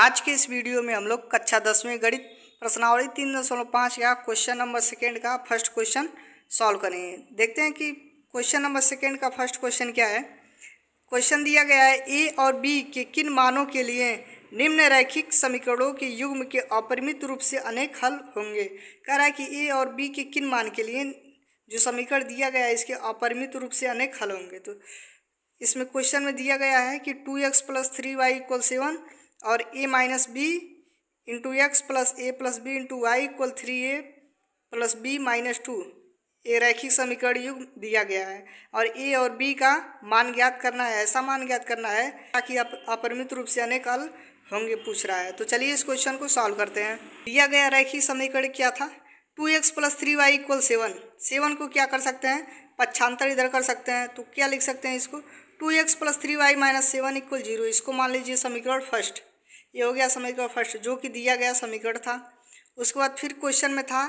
आज के इस वीडियो में हम लोग कक्षा 10वीं गणित प्रश्नावली 3.5 या क्वेश्चन नंबर सेकेंड का फर्स्ट क्वेश्चन सॉल्व करेंगे। देखते हैं कि क्वेश्चन नंबर सेकेंड का फर्स्ट क्वेश्चन क्या है। क्वेश्चन दिया गया है ए और बी के किन मानों के लिए निम्न रैखिक समीकरणों के युग्म के अपरिमित रूप से अनेक हल होंगे। कह रहा है कि ए और बी के किन मान के लिए जो समीकरण दिया गया है इसके अपरिमित रूप से अनेक हल होंगे। तो इसमें क्वेश्चन में दिया गया है कि 2x + 3y = 7 और a - b into x plus a plus b into y equal 3a + b - 2 ये रैखिक समीकरण युग्म दिया गया है और ए और बी का मान ज्ञात करना है। ऐसा मान ज्ञात करना है ताकि अपरिमित रूप से अनेक हल होंगे पूछ रहा है। तो चलिए इस क्वेश्चन को सॉल्व करते हैं। दिया गया रैखिक समीकरण क्या था? 2x + 3y = 7। 7 को क्या कर सकते हैं? पक्षांतर इधर कर सकते हैं। तो क्या लिख सकते हैं इसको? 2x + 3y - 7 = 0। इसको मान लीजिए समीकरण फर्स्ट। ये हो गया समीकरण फर्स्ट जो कि दिया गया समीकरण था। उसके बाद फिर क्वेश्चन में था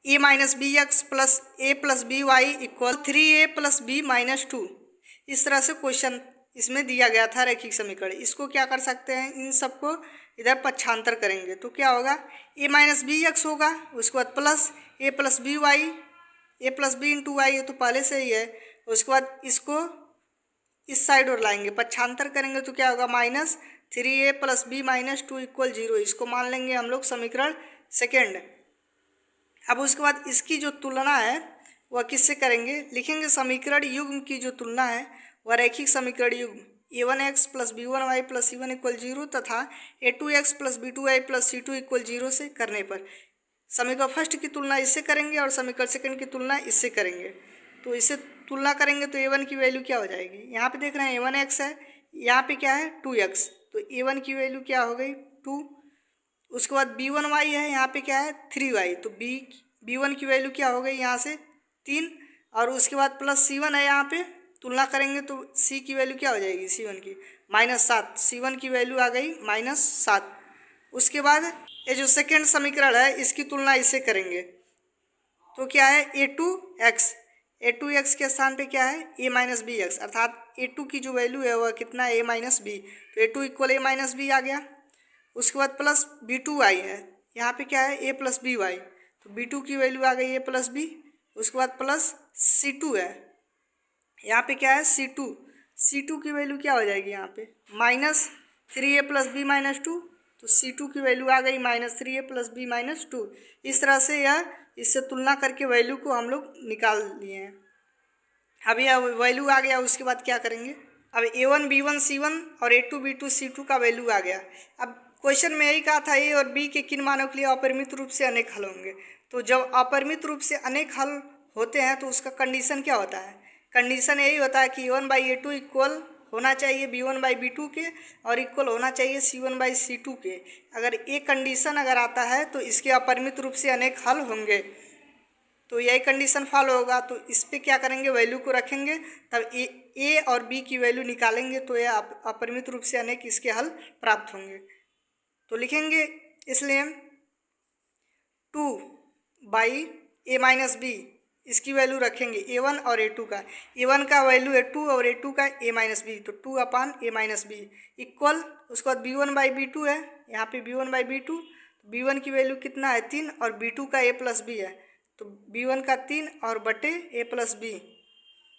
a - bx + a + by = 3a + b - 2। इस तरह से क्वेश्चन इसमें दिया गया था रैखिक समीकरण। इसको क्या कर सकते हैं? इन सबको इधर पक्षांतर करेंगे तो क्या होगा? a - bx होगा, उसके बाद plus a + by a + b into y, ये तो पहले से ही है। उसके बाद इसको इस साइड और लाएंगे, पक्षांतर करेंगे तो क्या होगा? -3a + b - 2 = 0। इसको मान लेंगे हम लोग समीकरण सेकेंड। अब उसके बाद इसकी जो तुलना है वह किससे करेंगे? लिखेंगे समीकरण युग्म की जो तुलना है वह रैखिक समीकरण युग्म a1x + b1y + c1 = 0 तथा a2x + b2y + c2 = 0 से करने पर समीकरण फर्स्ट की तुलना इससे करेंगे और समीकरण सेकंड की तुलना इससे करेंगे। तो इससे तुलना करेंगे तो a1 की वैल्यू क्या हो जाएगी? यहाँ पे देख रहे हैं a1x है, यहाँ पे क्या है 2x, तो a1 की वैल्यू क्या हो गई 2। उसके बाद b1y है, यहाँ पे क्या है 3y, तो b1 की वैल्यू क्या हो गई यहाँ से 3। और उसके बाद प्लस c1 है, यहाँ पे तुलना करेंगे तो c की वैल्यू क्या हो जाएगी c1 की -7। c1 की वैल्यू आ गई -7। उसके बाद ये जो सेकेंड समीकरण है इसकी तुलना इससे करेंगे तो क्या है a2x के स्थान पे क्या है a - bx, अर्थात a2 की जो वैल्यू है वह कितना है a - b, तो a2 = a - b आ गया। उसके बाद प्लस b2y है, यहाँ पे क्या है a + by, तो b2 की वैल्यू आ गई a + b। उसके बाद प्लस c2 है, यहाँ पे क्या है c2 की वैल्यू क्या हो जाएगी यहाँ पे -3a + b - 2, तो c2 की वैल्यू आ गई -3a + b - 2। इस तरह से यह इससे तुलना करके वैल्यू को हम लोग निकाल लिए हैं। अब यह वैल्यू आ गया, उसके बाद क्या करेंगे? अब a1 b1 c1 और a2 b2 c2 का वैल्यू आ गया। अब क्वेश्चन में यही कहा था ए और बी के किन मानों के लिए अपरिमित रूप से अनेक हल होंगे। तो जब अपरिमित रूप से अनेक हल होते हैं तो उसका कंडीशन क्या होता है? कंडीशन यही होता है कि a1/a2 इक्वल होना चाहिए b1/b2 के और इक्वल होना चाहिए c1/c2 के। अगर ये कंडीशन अगर आता है तो इसके अपरिमित रूप से अनेक हल होंगे। तो यही कंडीशन फॉलो होगा तो इस पर क्या करेंगे? वैल्यू को रखेंगे, तब ए और बी की वैल्यू निकालेंगे तो यह अपरिमित रूप से अनेक इसके हल प्राप्त होंगे। तो लिखेंगे इसलिए 2/a - b इसकी वैल्यू रखेंगे a1 और a2 का। a1 का वैल्यू है 2 और a2 का a - b, तो 2/a - b इक्वल। उसके बाद b1/b2 है, यहाँ पे b1/b2, b1 की वैल्यू कितना है 3 और b2 का a + b है, तो b1 का 3 और बटे a + b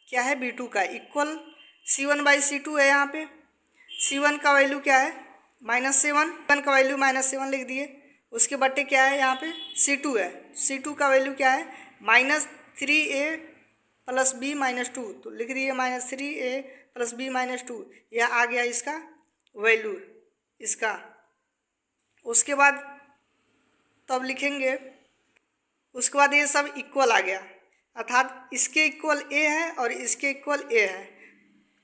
क्या है b2 का इक्वल c1/c2 है। यहाँ पे c1 का वैल्यू क्या है -7, 1 का वैल्यू -7 लिख दिए। उसके बटे क्या है यहाँ पे c2 है, c2 का वैल्यू क्या है -3a + b - 2, तो लिख दिए -3a + b - 2। यह आ गया इसका वैल्यू इसका। उसके बाद तब लिखेंगे, उसके बाद ये सब इक्वल आ गया, अर्थात इसके इक्वल a है और इसके इक्वल a है।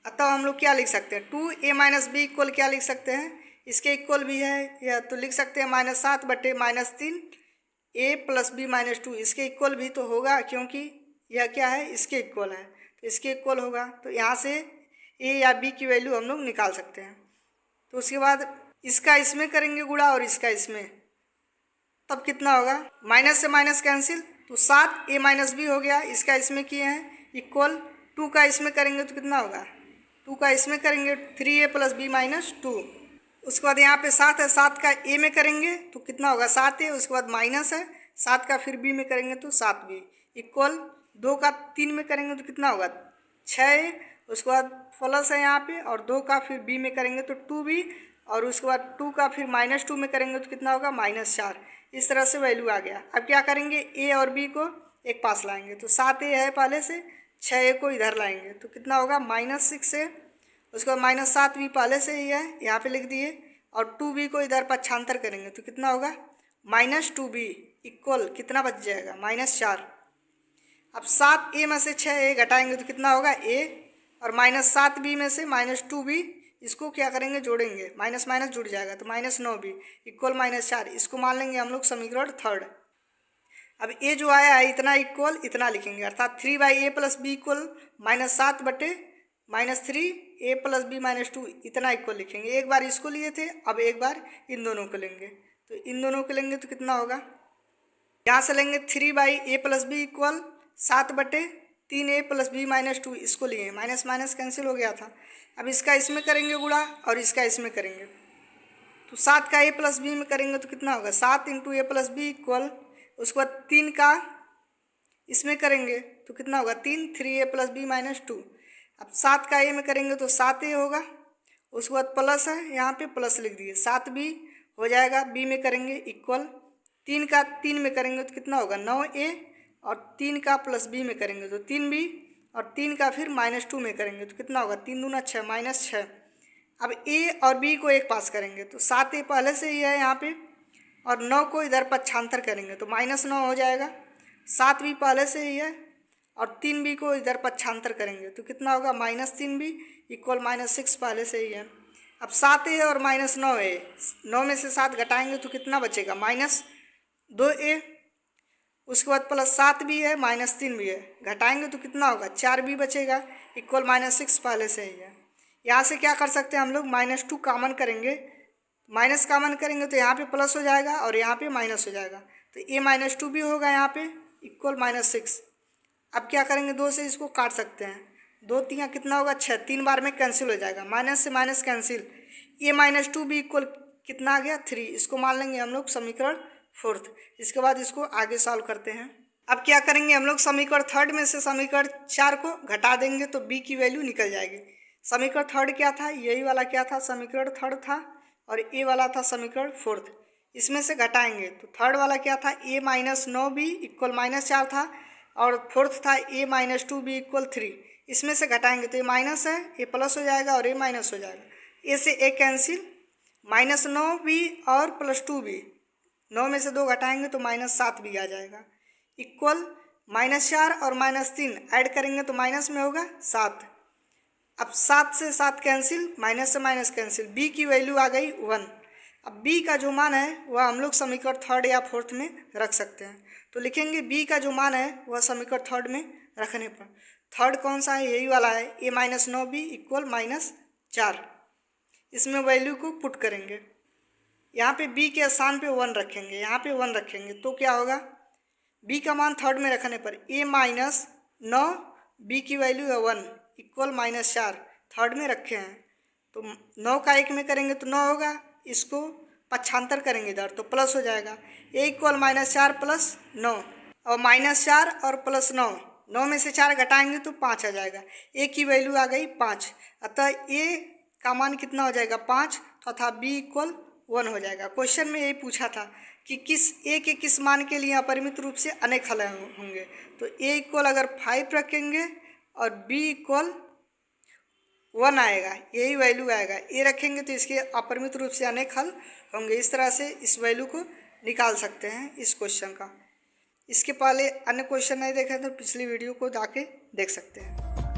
अतः हम लोग क्या लिख सकते हैं? 2a - b इक्वल क्या लिख सकते हैं? इसके इक्वल भी है या तो लिख सकते हैं -7 बटे -3 a + b - 2। इसके इक्वल भी तो होगा क्योंकि यह क्या है इसके इक्वल है, तो इसके इक्वल होगा। तो यहाँ से a या b की वैल्यू हम लोग निकाल सकते हैं। तो उसके बाद इसका इसमें करेंगे गुणा और इसका इसमें, तब कितना होगा? माइनस से माइनस कैंसिल, तो 7a - b हो गया। इसका इसमें किए हैं इक्वल, 2 का इसमें करेंगे तो कितना होगा? 2 का इसमें करेंगे 3a + b - 2, उसके बाद यहाँ पे 7 है, 7 का ए में करेंगे तो कितना होगा 7 ए। उसके बाद माइनस है 7 का, फिर बी में करेंगे तो 7 बी इक्वल 2 का 3 में करेंगे तो कितना होगा 6 ए। उसके बाद प्लस है यहाँ पे, और 2 का फिर बी में करेंगे तो 2 बी, और उसके बाद 2 का फिर -2 में करेंगे तो कितना होगा -4। इस तरह से वैल्यू आ गया। अब क्या करेंगे, ए और बी को एक पास लाएंगे तो 7 ए है पहले से, 6 ए को इधर लाएंगे तो कितना होगा -6 ए। उसके बाद -7 बी पहले से ही है, यहाँ पे लिख दिए, और 2 बी को इधर पक्षांतर करेंगे तो कितना होगा -2 बी इक्वल कितना बच जाएगा -4। अब 7 ए में से 6 ए घटाएंगे तो कितना होगा ए, और -7 बी में से -2 बी, इसको क्या करेंगे जोड़ेंगे, माइनस माइनस जुड़ जाएगा तो -9 बी इक्वल -4। इसको मान लेंगे हम लोग समीकरण थर्ड। अब ए जो आया है इतना इक्वल इतना लिखेंगे, अर्थात 3/a + b इक्वल -7 बटे -3 a + b -2 इतना इक्वल लिखेंगे। एक बार इसको लिए थे, अब एक बार इन दोनों को लेंगे, तो इन दोनों को लेंगे तो कितना होगा, यहाँ से लेंगे 3/a + b इक्वल 7 बटे 3a + b -2, इसको लिए, माइनस माइनस कैंसिल हो गया था। अब इसका इसमें करेंगे गुणा और इसका इसमें करेंगे, तो 7 का a + b में करेंगे तो कितना होगा 7 × a + b इक्वल, उसके बाद 3 का इसमें करेंगे तो कितना होगा 3 3a + b -2। अब 7 का a में करेंगे तो 7a होगा, उसके बाद प्लस है यहाँ पे प्लस लिख दिए, 7b हो जाएगा, b में करेंगे इक्वल 3 का 3 में करेंगे तो कितना होगा 9a, और 3 का प्लस b में करेंगे तो 3b, और 3 का फिर -2 में करेंगे तो कितना होगा 3 दूना 6 -6। अब a और b को एक पास करेंगे तो 7a पहले से ही है यहाँ पे, और 9 को इधर पक्षांतर करेंगे तो -9 हो जाएगा। 7b पहले से ही है, और 3b को इधर पक्षांतर करेंगे तो कितना होगा -3b इक्वल -6 पहले से ही है। अब 7a और -9a, 9 में से 7 घटाएंगे तो कितना बचेगा -2a। उसके बाद प्लस 7b है -3b है, घटाएंगे तो कितना होगा 4b बचेगा इक्वल -6 पहले से ही है। यहाँ से क्या कर सकते हैं हम लोग, -2 कॉमन करेंगे, माइनस कॉमन करेंगे तो यहाँ पे प्लस हो जाएगा और यहाँ पे माइनस हो जाएगा, तो a -2 भी होगा यहाँ पे इक्वल -6। अब क्या करेंगे, 2 से इसको काट सकते हैं, 2 3 कितना होगा 6, 3 बार में कैंसिल हो जाएगा, माइनस से माइनस कैंसिल, a -2 भी इक्वल कितना आ गया 3। इसको मान लेंगे हम लोग समीकरण फोर्थ। इसके बाद इसको आगे सॉल्व करते हैं। अब क्या करेंगे हम लोग, समीकरण थर्ड में से समीकरण 4 को घटा देंगे तो b की वैल्यू निकल जाएगी। समीकरण थर्ड क्या था, यही वाला क्या था, समीकरण थर्ड था, और ए वाला था समीकरण फोर्थ। इसमें से घटाएंगे तो थर्ड वाला क्या था, a -9b इक्वल -4 था, और फोर्थ था a -2b इक्वल 3। इसमें से घटाएंगे तो ये माइनस है, ये प्लस हो जाएगा और ये माइनस हो जाएगा, ए से ए कैंसिल, -9b और +2b, 9 में से 2 घटाएंगे तो -7b आ जाएगा इक्वल -4 और -3 ऐड करेंगे तो माइनस में होगा 7। अब 7 से 7 कैंसिल, माइनस से माइनस कैंसिल, b की वैल्यू आ गई 1। अब b का जो मान है वह हम लोग समीकरण थर्ड या फोर्थ में रख सकते हैं, तो लिखेंगे b का जो मान है वह समीकरण थर्ड में रखने पर, थर्ड कौन सा है, यही वाला है, a -9b इक्वल -4। इसमें वैल्यू को पुट करेंगे, यहाँ पे b के स्थान पे 1 रखेंगे, यहाँ पे 1 रखेंगे तो क्या होगा, b का मान थर्ड में रखने पर a -9, b की वैल्यू है 1 इक्वल -4, थर्ड में रखे हैं, तो 9 का 1 में करेंगे तो 9 होगा, इसको पक्षांतर करेंगे इधर तो प्लस हो जाएगा, a इक्वल -4 + 9, और -4 और +9, 9 में से 4 घटाएंगे तो 5 आ जाएगा, a की वैल्यू आ गई 5। अतः a का मान कितना हो जाएगा 5 तथा b इक्वल 1 हो जाएगा। क्वेश्चन में यही पूछा था कि किस a के किस मान के लिए अपरिमित रूप से अनेक हल होंगे, तो a इक्वल अगर 5 रखेंगे और b इक्वल 1 आएगा, यही वैल्यू आएगा, a रखेंगे तो इसके अपरिमित रूप से अनेक हल होंगे। इस तरह से इस वैल्यू को निकाल सकते हैं इस क्वेश्चन का। इसके पहले अन्य क्वेश्चन नहीं देखे तो पिछली वीडियो को जाके देख सकते हैं।